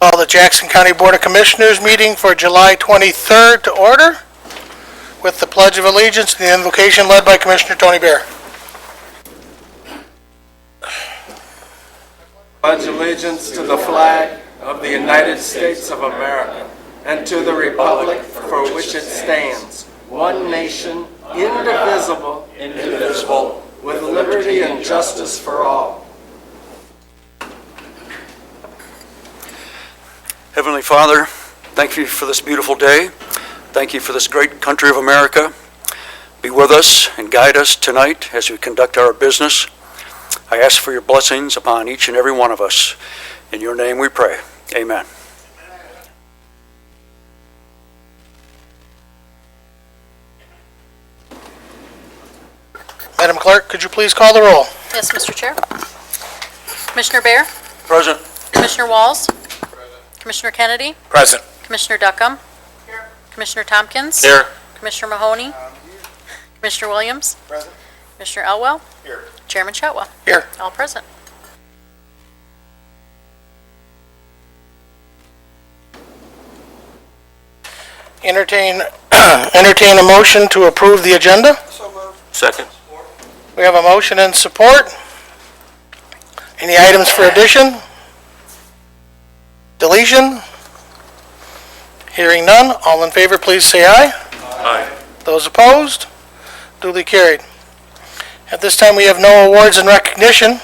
Call the Jackson County Board of Commissioners meeting for July 23rd to order with the Pledge of Allegiance and the invocation led by Commissioner Tony Bear. Pledge allegiance to the flag of the United States of America and to the republic for which it stands, one nation, indivisible, with liberty and justice for all. Heavenly Father, thank you for this beautiful day. Thank you for this great country of America. Be with us and guide us tonight as we conduct our business. I ask for your blessings upon each and every one of us. In your name we pray. Amen. Madam Clerk, could you please call the roll? Yes, Mr. Chair. Commissioner Bear? Present. Commissioner Walls? Commissioner Kennedy? Present. Commissioner Duckham? Here. Commissioner Tompkins? Here. Commissioner Mahoney? Commissioner Williams? Present. Commissioner Elwell? Here. Chairman Shotwell? Here. All present. Entertain a motion to approve the agenda. Second. We have a motion and support. Any items for addition? Deletion? Hearing none, all in favor please say aye. Aye. Those opposed? Duly carried. At this time we have no awards and recognition.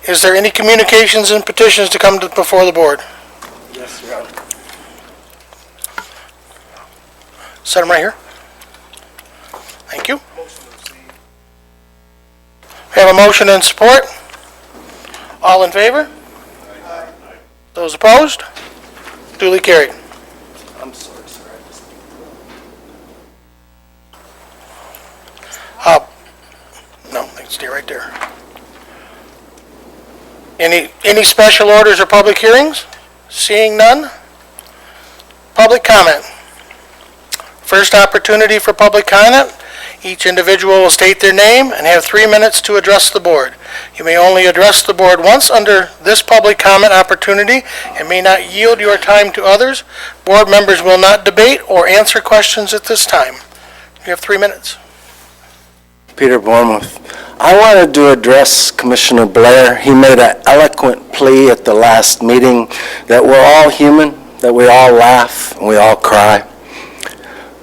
Is there any communications and petitions to come before the board? Yes, Your Honor. Set them right here. Thank you. We have a motion and support. All in favor? Those opposed? Duly carried. I'm sorry, sir. No, they can stay right there. Any special orders or public hearings? Seeing none? Public comment. First opportunity for public comment. Each individual will state their name and have 3 minutes to address the board. You may only address the board once under this public comment opportunity and may not yield your time to others. Board members will not debate or answer questions at this time. You have 3 minutes. Peter Bournemouth. I wanted to address Commissioner Blair. He made an eloquent plea at the last meeting that we're all human, that we all laugh and we all cry.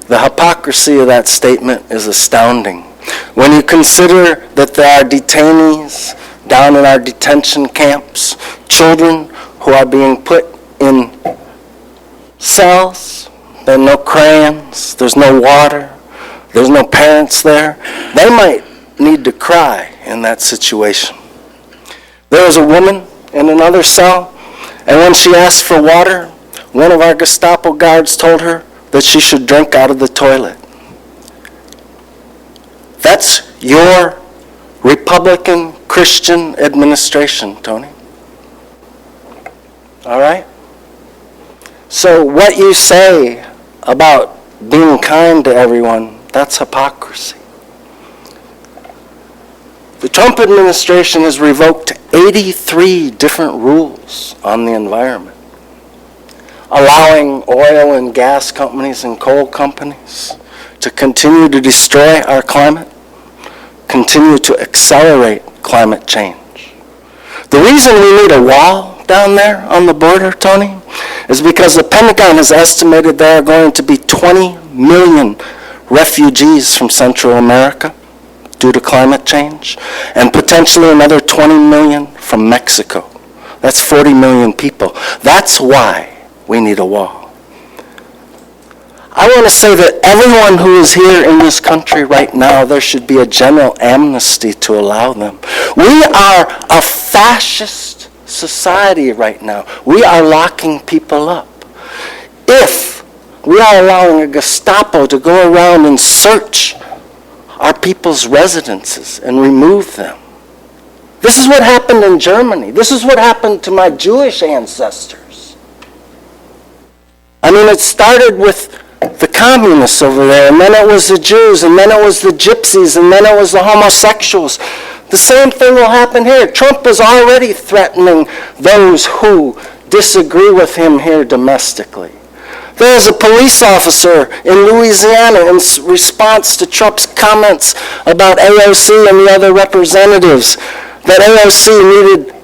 The hypocrisy of that statement is astounding. When you consider that there are detainees down in our detention camps, children who are being put in cells, there are no crayons, there's no water, there's no parents there, they might need to cry in that situation. There was a woman in another cell, and when she asked for water, one of our Gestapo guards told her that she should drink out of the toilet. That's your Republican Christian administration, Tony. All right? So what you say about being kind to everyone, that's hypocrisy. The Trump administration has revoked 83 different rules on the environment, allowing oil and gas companies and coal companies to continue to destroy our climate, continue to accelerate climate change. The reason we need a wall down there on the border, Tony, is because the Pentagon has estimated there are going to be 20 million refugees from Central America due to climate change, and potentially another 20 million from Mexico. That's 40 million people. That's why we need a wall. I want to say that everyone who is here in this country right now, there should be a general amnesty to allow them. We are a fascist society right now. We are locking people up. If we are allowing a Gestapo to go around and search our people's residences and remove them. This is what happened in Germany. This is what happened to my Jewish ancestors. I mean, it started with the communists over there, and then it was the Jews, and then it was the gypsies, and then it was the homosexuals. The same thing will happen here. Trump is already threatening those who disagree with him here domestically. There was a police officer in Louisiana in response to Trump's comments about AOC and the other representatives, that AOC needed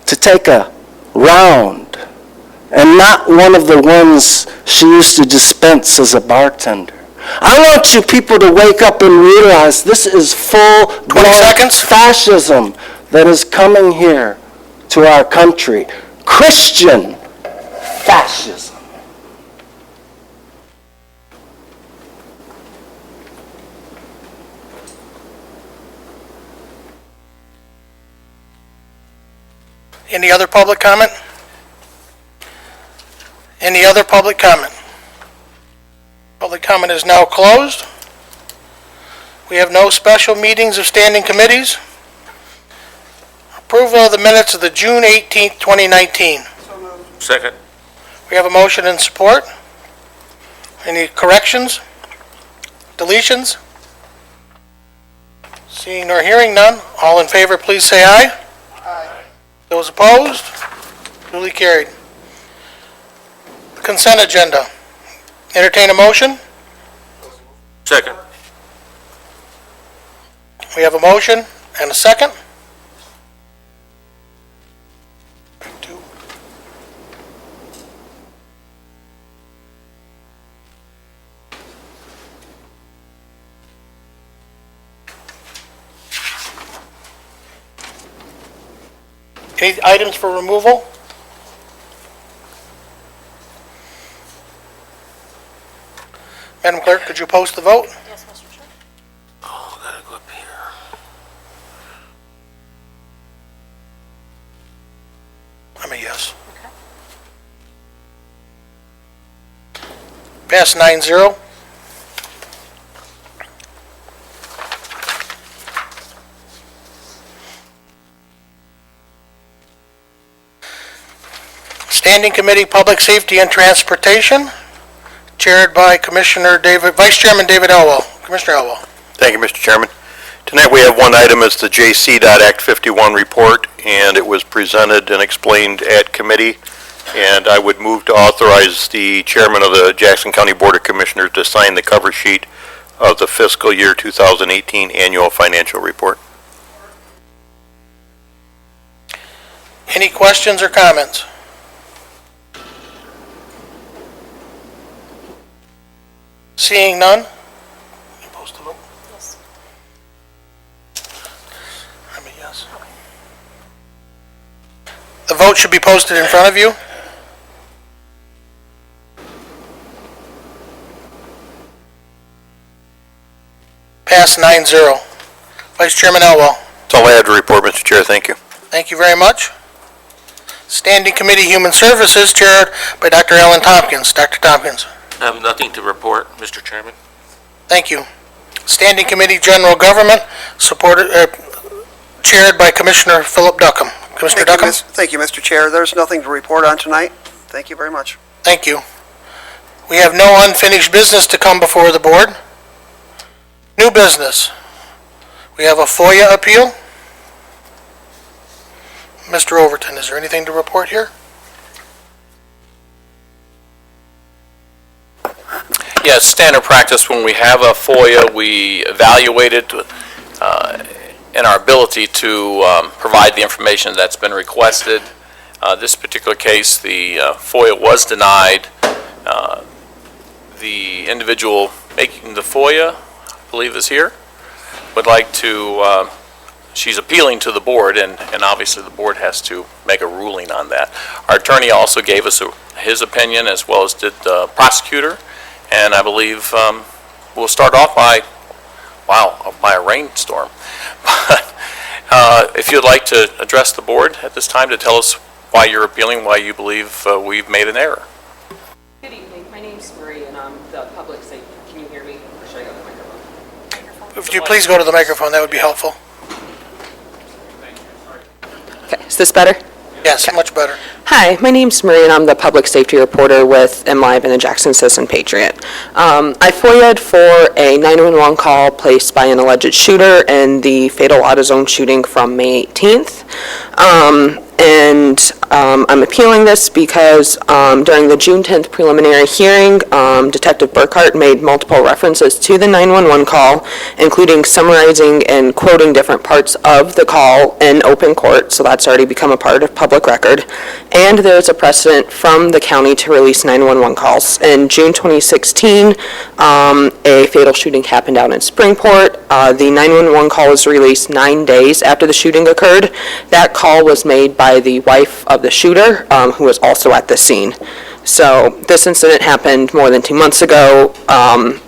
to take a round and not one of the ones she used to dispense as a bartender. I want you people to wake up and realize this is full-blown seconds. fascism that is coming here to our country. Christian fascism. Any other public comment? Any other public comment? Public comment is now closed. We have no special meetings of standing committees. Approval of the minutes of the June 18th, 2019. Second. We have a motion and support. Any corrections? Deletions? Seeing nor hearing none, all in favor, please say aye. Those opposed? Duly carried. Consent agenda. Entertain a motion. Second. We have a motion and a second. Two. Any items for removal? Madam Clerk, could you post the vote? Yes, Mr. Chair. Oh, gotta go up here. I'm a yes. Pass 9-0. Standing Committee, Public Safety and Transportation, chaired by Vice Chairman David Elwell. Commissioner Elwell. Thank you, Mr. Chairman. Tonight we have one item, it's the JC.Act 51 report, and it was presented and explained at committee, and I would move to authorize the chairman of the Jackson County Board of Commissioners to sign the cover sheet of the fiscal year 2018 annual financial report. Any questions or comments? Seeing none? You post the vote? Yes. I'm a yes. The vote should be posted in front of you. Pass 9-0. Vice Chairman Elwell. That's all I had to report, Mr. Chair. Thank you. Thank you very much. Standing Committee Human Services, chaired by Dr. Alan Tompkins. Dr. Tompkins. I have nothing to report, Mr. Chairman. Thank you. Standing Committee General Government, chaired by Commissioner Philip Duckham. Commissioner Duckham? Thank you, Mr. Chair. There's nothing to report on tonight. Thank you very much. Thank you. We have no unfinished business to come before the board. New business. We have a FOIA appeal. Mr. Overton, is there anything to report here? Yes, standard practice when we have a FOIA, we evaluate it in our ability to provide the information that's been requested. This particular case, the FOIA was denied. The individual making the FOIA, I believe is here, would like to, she's appealing to the board, and obviously the board has to make a ruling on that. Our attorney also gave us his opinion, as well as did the prosecutor. And I believe we'll start off by a rainstorm. But if you'd like to address the board at this time to tell us why you're appealing, why you believe we've made an error. Good evening. My name's Marie, and I'm the public safety. Can you hear me? Or should I go to the microphone? If you please go to the microphone, that would be helpful. Okay. Is this better? Yes, much better. Hi, my name's Marie, and I'm the public safety reporter with MLive and the Jackson Citizen Patriot. I FOIA'd for a 911 call placed by an alleged shooter in the fatal AutoZone shooting from May 18th. And I'm appealing this because during the June 10th preliminary hearing, Detective Burkhart made multiple references to the 911 call, including summarizing and quoting different parts of the call in open court, so that's already become a part of public record. And there's a precedent from the county to release 911 calls. In June 2016, a fatal shooting happened out in Springport. The 911 call was released 9 days after the shooting occurred. That call was made by the wife of the shooter, who was also at the scene. So this incident happened more than 2 months ago,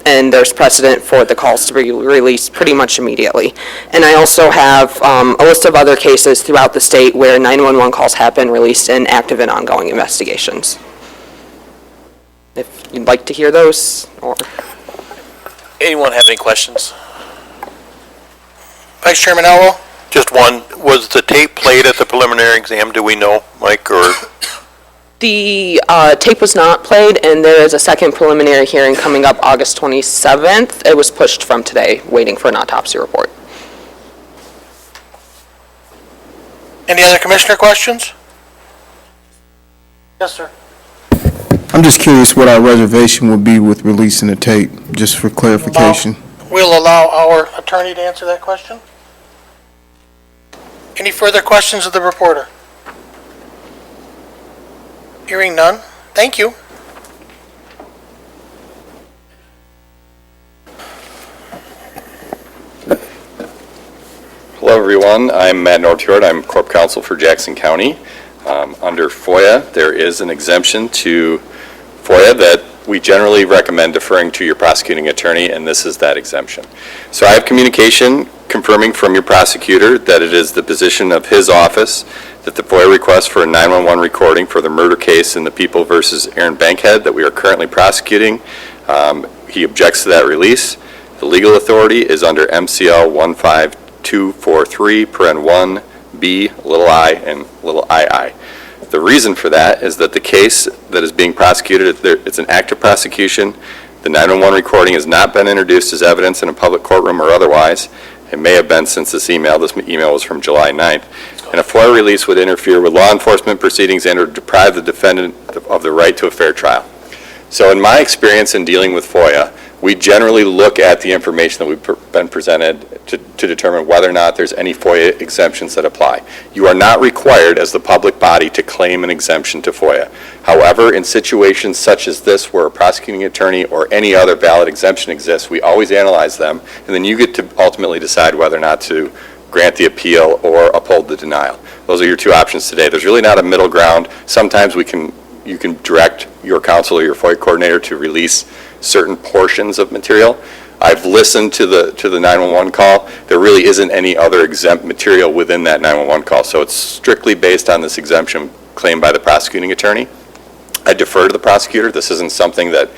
and there's precedent for the calls to be released pretty much immediately. And I also have a list of other cases throughout the state where 911 calls have been released in active and ongoing investigations. If you'd like to hear those, or... Anyone have any questions? Vice Chairman Elwell? Just one, was the tape played at the preliminary exam, do we know, Mike, or? The tape was not played, and there is a second preliminary hearing coming up August 27th. It was pushed from today, waiting for an autopsy report. Any other commissioner questions? Yes, sir. I'm just curious what our reservation would be with releasing the tape, just for clarification. We'll allow our attorney to answer that question. Any further questions of the reporter? Hearing none. Thank you. Hello, everyone. I'm Matt Northjord. I'm Corp Counsel for Jackson County. Under FOIA, there is an exemption to FOIA that we generally recommend deferring to your prosecuting attorney, and this is that exemption. So I have communication confirming from your prosecutor that it is the position of his office that the FOIA request for a 911 recording for the murder case in the People versus Aaron Bankhead that we are currently prosecuting, he objects to that release. The legal authority is under MCL 15243, paren 1B, little I, and little II. The reason for that is that the case that is being prosecuted, it's an active prosecution. The 911 recording has not been introduced as evidence in a public courtroom or otherwise. It may have been since this email. This email was from July 9th. And a FOIA release would interfere with law enforcement proceedings and or deprive the defendant of the right to a fair trial. So in my experience in dealing with FOIA, we generally look at the information that we've been presented to determine whether or not there's any FOIA exemptions that apply. You are not required as the public body to claim an exemption to FOIA. However, in situations such as this where a prosecuting attorney or any other valid exemption exists, we always analyze them, and then you get to ultimately decide whether or not to grant the appeal or uphold the denial. Those are your two options today. There's really not a middle ground. Sometimes you can direct your counsel or your FOIA coordinator to release certain portions of material. I've listened to the 911 call. There really isn't any other exempt material within that 911 call, so it's strictly based on this exemption claimed by the prosecuting attorney. I defer to the prosecutor. This isn't something that,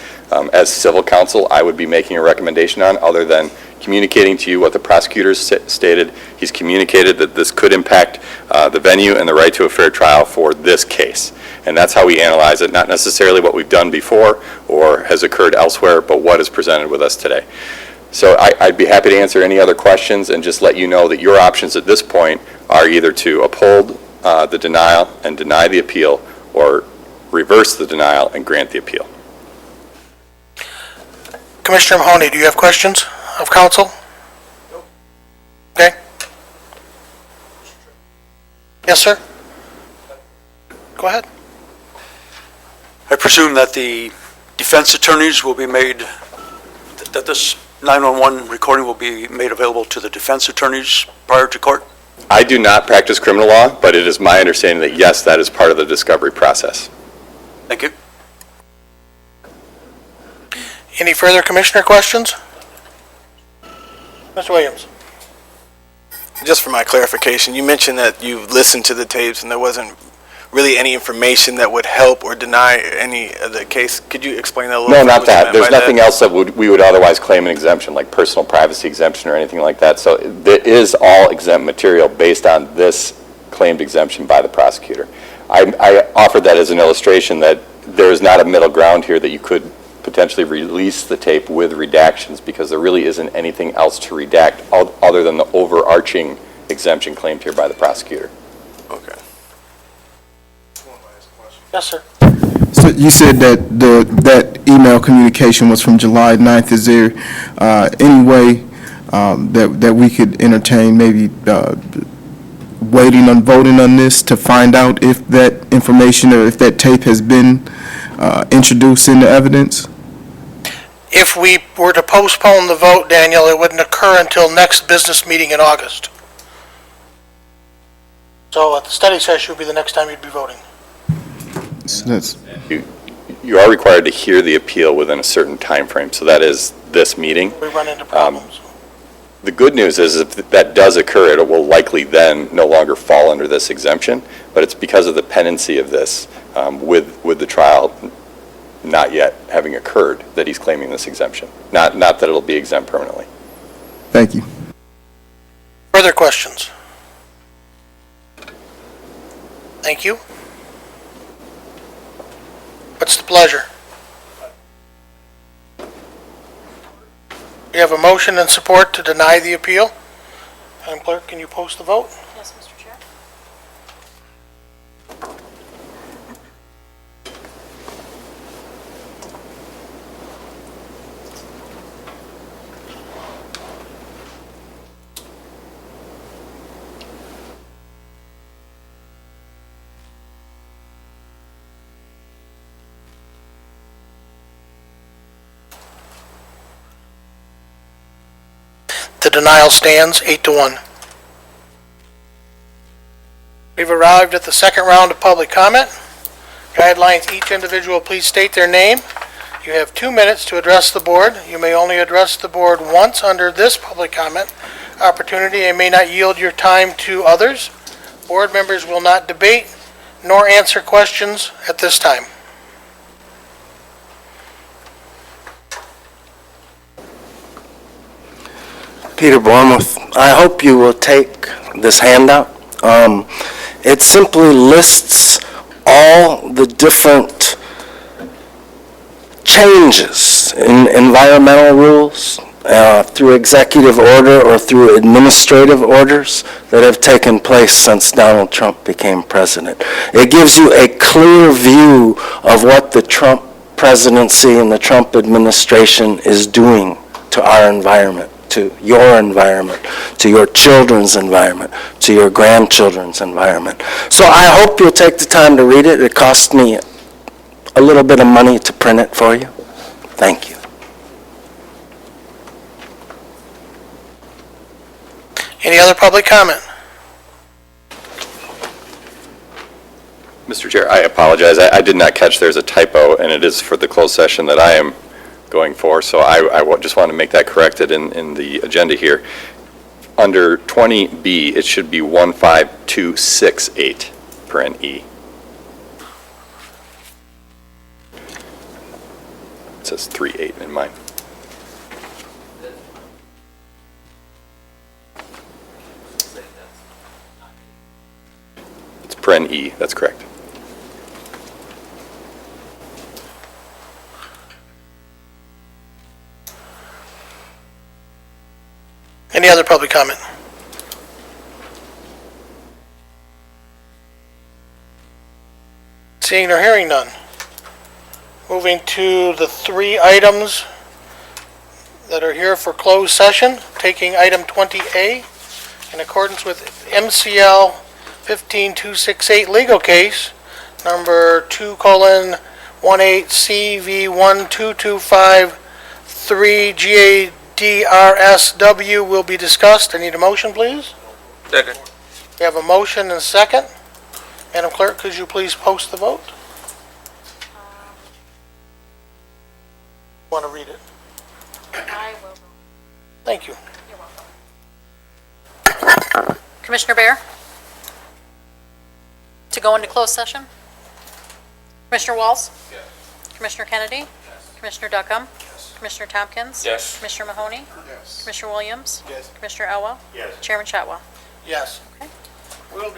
as civil counsel, I would be making a recommendation on, other than communicating to you what the prosecutor stated. He's communicated that this could impact the venue and the right to a fair trial for this case. And that's how we analyze it, not necessarily what we've done before or has occurred elsewhere, but what is presented with us today. So I'd be happy to answer any other questions and just let you know that your options at this point are either to uphold the denial and deny the appeal, or reverse the denial and grant the appeal. Commissioner Mahoney, do you have questions of counsel? Okay. Yes, sir. Go ahead. I presume that the defense attorneys will be made, that this 911 recording will be made available to the defense attorneys prior to court? I do not practice criminal law, but it is my understanding that yes, that is part of the discovery process. Thank you. Any further commissioner questions? Mr. Williams? Just for my clarification, you mentioned that you've listened to the tapes and there wasn't really any information that would help or deny any of the case. Could you explain that a little bit? No, not that. There's nothing else that we would otherwise claim an exemption, like personal privacy exemption or anything like that. So it is all exempt material based on this claimed exemption by the prosecutor. I offered that as an illustration that there is not a middle ground here, that you could potentially release the tape with redactions, because there really isn't anything else to redact other than the overarching exemption claimed here by the prosecutor. Okay. Yes, sir. So you said that that email communication was from July 9th. Is there any way that we could entertain maybe waiting on voting on this to find out if that information or if that tape has been introduced into evidence? If we were to postpone the vote, Daniel, it wouldn't occur until next business meeting in August. So at the study session would be the next time you'd be voting. So that's, You are required to hear the appeal within a certain time frame, so that is this meeting. We run into problems. The good news is if that does occur, it will likely then no longer fall under this exemption, but it's because of the pendency of this with the trial not yet having occurred that he's claiming this exemption. Not that it'll be exempt permanently. thank you. Further questions? Thank you. What's the pleasure? We have a motion and support to deny the appeal. Madam Clerk, can you post the vote? Yes, Mr. Chair. The denial stands 8-1. We've arrived at the second round of public comment. Guidelines, each individual please state their name. You have 2 minutes to address the board. You may only address the board once under this public comment opportunity and may not yield your time to others. Board members will not debate nor answer questions at this time. Peter Bormuth, I hope you will take this handout. It simply lists all the different changes in environmental rules through executive order or through administrative orders that have taken place since Donald Trump became president. It gives you a clear view of what the Trump presidency and the Trump administration is doing to our environment, to your environment, to your children's environment, to your grandchildren's environment. So I hope you'll take the time to read it. It cost me a little bit of money to print it for you. Thank you. Any other public comment? Mr. Chair, I apologize. I did not catch there's a typo, and it is for the closed session that I am going for, so I just want to make that corrected in the agenda here. Under 20B, it should be 15268 per NE. It says 38 in mine. It's per NE, that's correct. Any other public comment? Seeing or hearing none. Moving to the 3 items that are here for closed session, taking item 20A in accordance with MCL 15268 legal case number 2:18CV12253 GADRSW will be discussed. I need a motion, please. Second. We have a motion and a second. Madam Clerk, could you please post the vote? Want to read it? I will. Thank you. You're welcome. Commissioner Bear? To go into closed session? Commissioner Walls? Yes. Commissioner Kennedy? Yes. Commissioner Duckham? Yes. Commissioner Tompkins? Yes. Commissioner Mahoney? Yes. Commissioner Williams? Yes. Commissioner Elwell? Yes. Chairman Shotwell? Yes. We'll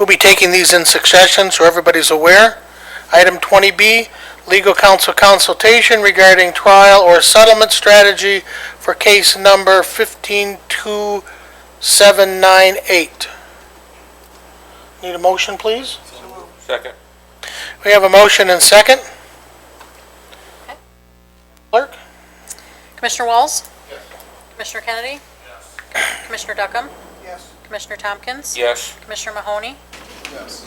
be taking these in succession, so everybody's aware. Item 20B, legal counsel consultation regarding trial or settlement strategy for case number 152798. Need a motion, please? Second. We have a motion and second. Clerk? Commissioner Walls? Commissioner Kennedy? Commissioner Duckham? Commissioner Tompkins? Yes. Commissioner Mahoney?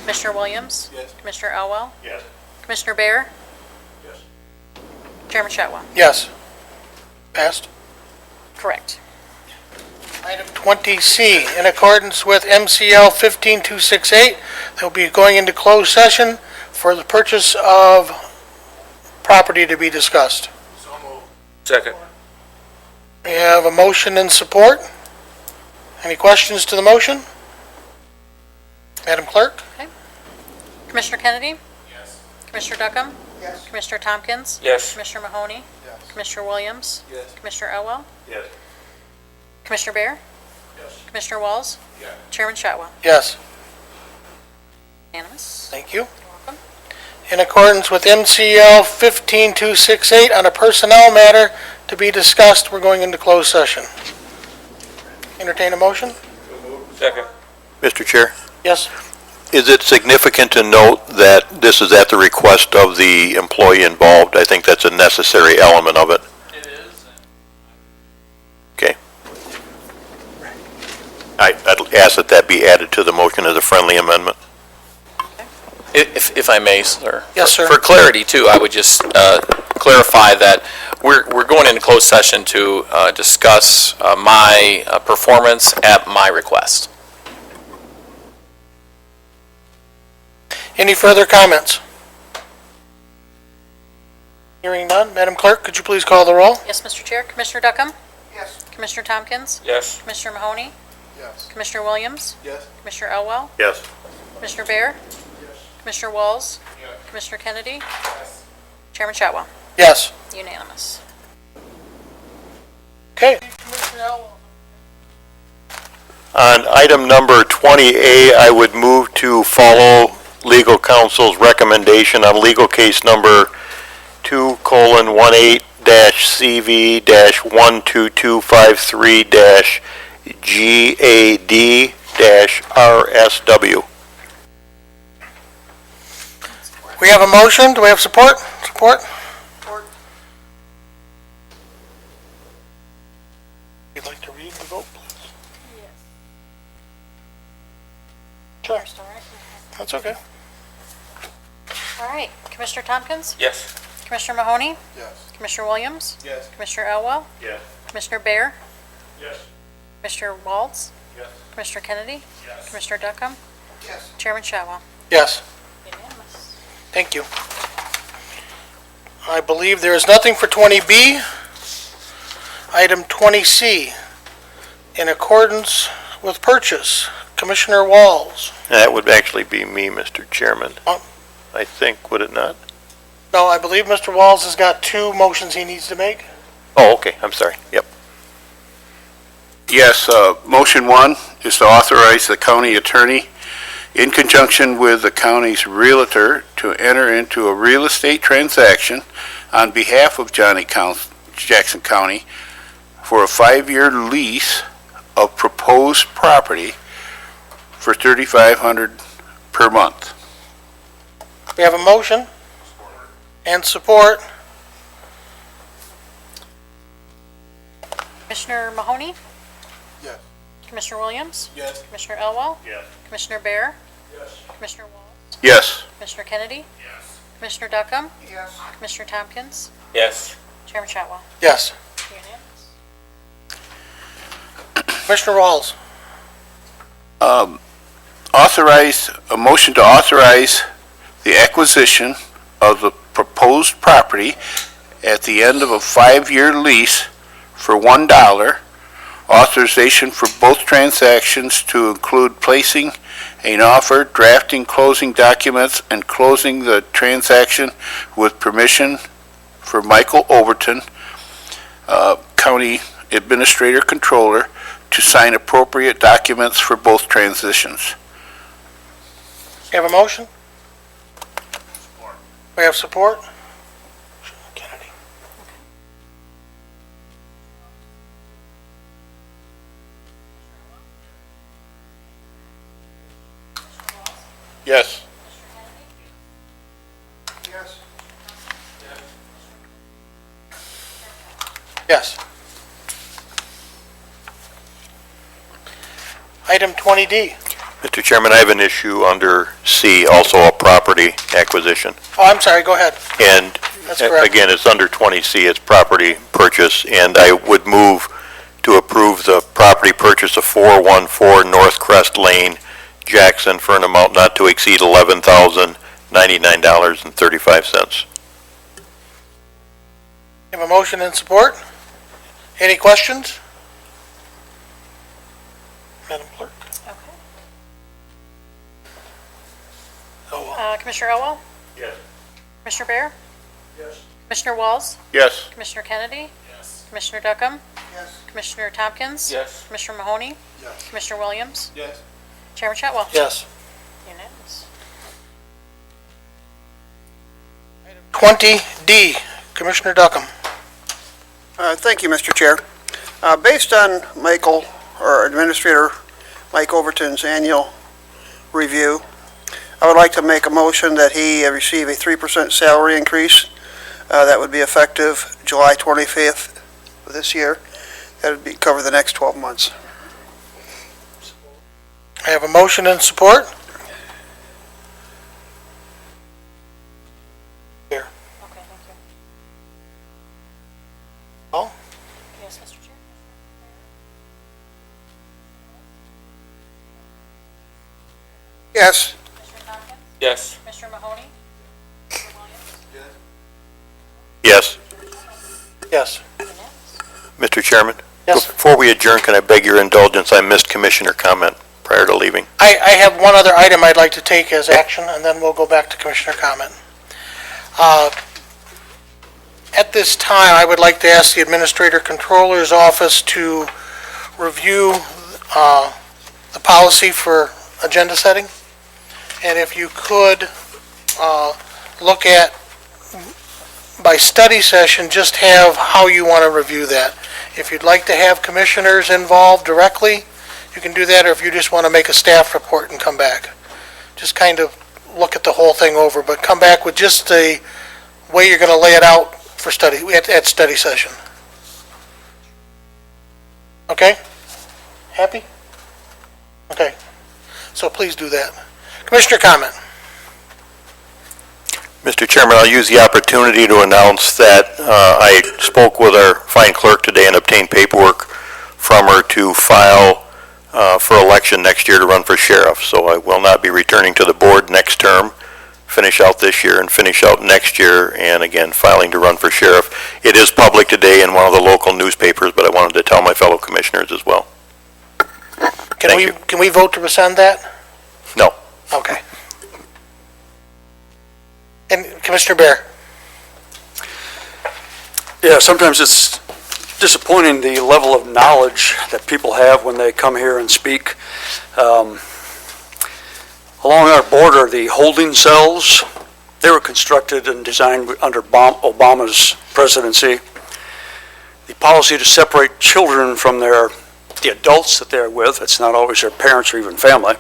Commissioner Williams? Yes. Commissioner Elwell? Yes. Commissioner Bear? Chairman Shotwell? Yes. Passed. Correct. Item 20C, in accordance with MCL 15268, they'll be going into closed session for the purchase of property to be discussed. Second. We have a motion and support. Any questions to the motion? Madam Clerk? Commissioner Kennedy? Yes. Commissioner Duckham? Yes. Commissioner Tompkins? Yes. Commissioner Mahoney? Yes. Commissioner Williams? Yes. Commissioner Elwell? Yes. Commissioner Bear? Yes. Commissioner Walls? Yes. Chairman Shotwell? Yes. Unanimous. Thank you. You're welcome. In accordance with MCL 15268, on a personnel matter to be discussed, we're going into closed session. Entertain a motion? Second. Mr. Chair, Yes? is it significant to note that this is at the request of the employee involved? I think that's a necessary element of it. It is. Okay. I'd ask that that be added to the motion as a friendly amendment. If I may, sir. Yes, sir. For clarity, too, I would just clarify that we're going into closed session to discuss my performance at my request. Any further comments? Hearing none, Madam Clerk, could you please call the roll? Yes, Mr. Chair. Commissioner Duckham? Yes. Commissioner Tompkins? Yes. Commissioner Mahoney? Yes. Commissioner Williams? Yes. Commissioner Elwell? Yes. Commissioner Bear? Yes. Commissioner Walls? Yes. Commissioner Kennedy? Yes. Chairman Shotwell? Yes. Unanimous. Okay. On item number 20A, I would move to follow legal counsel's recommendation on legal case number 2:1-CV-12253-GAD-RSW. We have a motion. Do we have support? Support? You'd like to read the vote, please? Sure. First, all right. That's okay. All right. Commissioner Tompkins? Yes. Commissioner Mahoney? Yes. Commissioner Williams? Yes. Commissioner Elwell? Yes. Commissioner Bear? Yes. Commissioner Walds? Yes. Commissioner Kennedy? Yes. Commissioner Duckham? Yes. Chairman Shotwell? Yes. Unanimous. Thank you. I believe there is nothing for 20B. Item 20C, in accordance with purchase, Commissioner Walls. That would actually be me, Mr. Chairman. Oh. I think, would it not? No, I believe Mr. Walls has got two motions he needs to make. Oh, okay, I'm sorry. Yep. Yes, motion one is to authorize the county attorney in conjunction with the county's realtor to enter into a real estate transaction on behalf of Jackson County for a 5-year lease of proposed property for $3,500 per month. We have a motion and support. Commissioner Mahoney? Yes. Commissioner Williams? Yes. Commissioner Elwell? Yes. Commissioner Bear? Yes. Commissioner Walls? Yes. Commissioner Kennedy? Yes. Commissioner Duckham? Yes. Commissioner Tompkins? Yes. Chairman Shotwell? Yes. Unanimous. Commissioner Walls. A motion to authorize the acquisition of the proposed property at the end of a 5-year lease for $1. Authorization for both transactions to include placing an offer, drafting closing documents, and closing the transaction with permission for Michael Overton, County Administrator Controller, to sign appropriate documents for both transitions. We have a motion? We have support? Kennedy. Yes. Yes. Item 20D. Mr. Chairman, I have an issue under C, also a property acquisition. Oh, I'm sorry, go ahead. And That's correct. again, it's under 20C, it's property purchase, and I would move to approve the property purchase of 414 North Crest Lane, Jackson, for an amount not to exceed $11,099.35. Have a motion and support? Any questions? Madam Clerk? Okay. Oh, Commissioner Elwell? Yes. Commissioner Bear? Yes. Commissioner Walls? Yes. Commissioner Kennedy? Yes. Commissioner Duckham? Yes. Commissioner Tompkins? Yes. Commissioner Mahoney? Yes. Commissioner Williams? Yes. Chairman Shotwell? yes. Unanimous. 20D, Commissioner Duckham. Thank you, Mr. Chair. Based on Michael, or Administrator Mike Overton's annual review, I would like to make a motion that he receive a 3% salary increase. That would be effective July 25th of this year. That would cover the next 12 months. I have a motion and support. Here. Okay, thank you. Oh. Yes, Mr. Chair? Yes. Commissioner Tompkins? Yes. Commissioner Mahoney? Commissioner Williams? Yes. Yes. Unanimous. Mr. Chairman? Yes. Before we adjourn, can I beg your indulgence? I missed Commissioner comment prior to leaving. I have one other item I'd like to take as action, and then we'll go back to Commissioner comment. At this time, I would like to ask the Administrator Controller's Office to review the policy for agenda setting. And if you could look at, by study session, just have how you want to review that. If you'd like to have commissioners involved directly, you can do that, or if you just want to make a staff report and come back. Just kind of look at the whole thing over, but come back with just the way you're going to lay it out for study, at study session. Okay? Happy? Okay. So please do that. Commissioner comment. Mr. Chairman, I'll use the opportunity to announce that I spoke with our fine clerk today and obtained paperwork from her to file for election next year to run for sheriff. So I will not be returning to the board next term, finish out this year and finish out next year, and again, filing to run for sheriff. It is public today in one of the local newspapers, but I wanted to tell my fellow commissioners as well. Can we vote to rescind that? No. Okay. And Commissioner Bear? Yeah, sometimes it's disappointing the level of knowledge that people have when they come here and speak. Along our border, the holding cells, they were constructed and designed under Obama's presidency. The policy to separate children from the adults that they're with, it's not always their parents or even family,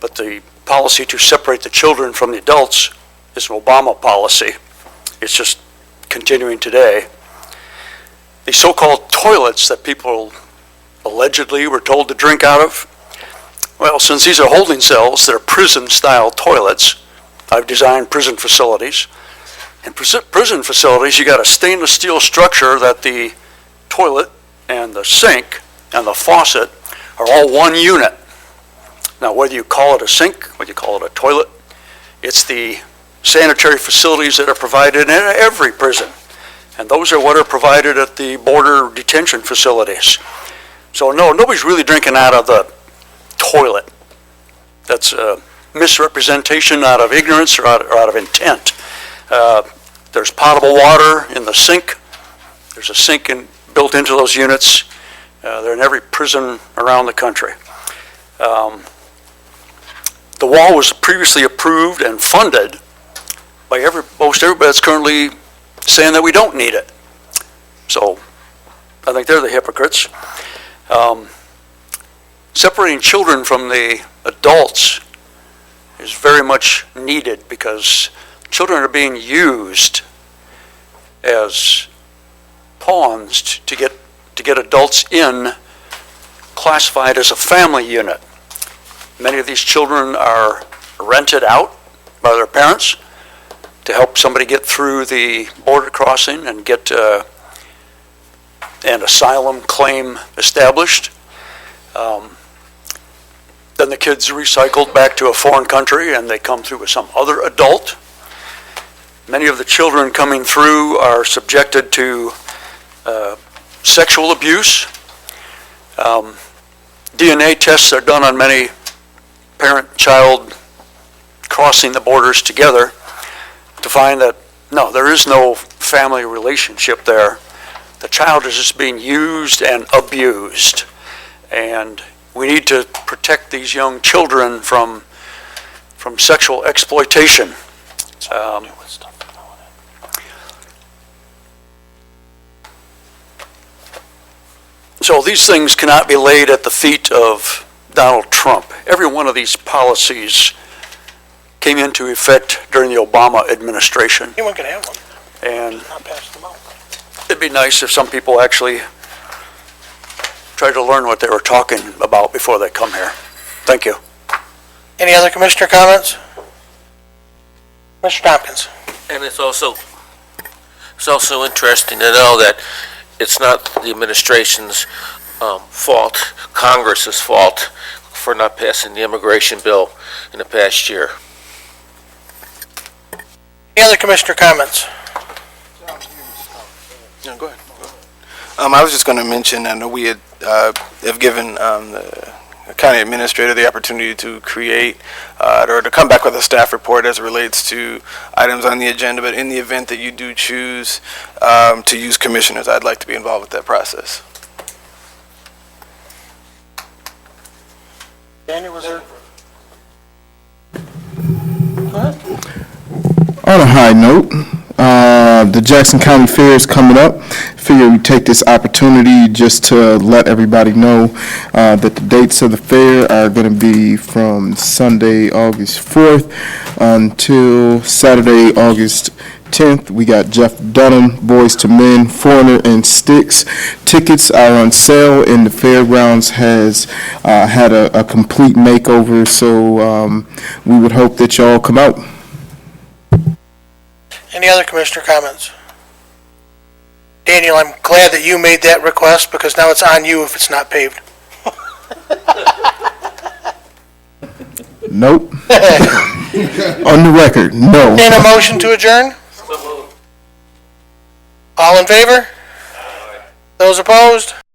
but the policy to separate the children from the adults is an Obama policy. It's just continuing today. The so-called toilets that people allegedly were told to drink out of, well, since these are holding cells, they're prison-style toilets. I've designed prison facilities. In prison facilities, you got a stainless steel structure that the toilet and the sink and the faucet are all one unit. Now, whether you call it a sink, whether you call it a toilet, it's the sanitary facilities that are provided in every prison. And those are what are provided at the border detention facilities. So no, nobody's really drinking out of the toilet. That's a misrepresentation out of ignorance or out of intent. There's potable water in the sink. There's a sink built into those units. They're in every prison around the country. The wall was previously approved and funded by most everybody that's currently saying that we don't need it. So I think they're the hypocrites. Separating children from the adults is very much needed because children are being used as pawns to get adults in, classified as a family unit. Many of these children are rented out by their parents to help somebody get through the border crossing and get an asylum claim established. Then the kid's recycled back to a foreign country and they come through with some other adult. Many of the children coming through are subjected to sexual abuse. DNA tests are done on many parent-child crossing the borders together to find that, no, there is no family relationship there. The child is just being used and abused. And we need to protect these young children from sexual exploitation. So these things cannot be laid at the feet of Donald Trump. Every one of these policies came into effect during the Obama administration. Anyone can have one, And not pass them out. it'd be nice if some people actually tried to learn what they were talking about before they come here. Thank you. Any other commissioner comments? Mr. Tompkins? And it's also interesting to know that it's not the administration's fault, Congress's fault for not passing the immigration bill in the past year. Any other commissioner comments? No, go ahead. I was just going to mention, I know we have given the county administrator the opportunity to create or to come back with a staff report as it relates to items on the agenda, but in the event that you do choose to use commissioners, I'd like to be involved with that process. Daniel, was there? On a high note, the Jackson County Fair is coming up. Figure we take this opportunity just to let everybody know that the dates of the fair are going to be from Sunday, August 4th until Saturday, August 10th. We got Jeff Dunham, Boys to Men, Foreigner, and Styx. Tickets are on sale, and the fairgrounds has had a complete makeover, so we would hope that y'all come out. Any other commissioner comments? Daniel, I'm glad that you made that request because now it's on you if it's not paved. Nope. On the record, no. Entertain a motion to adjourn? All in favor? Those opposed?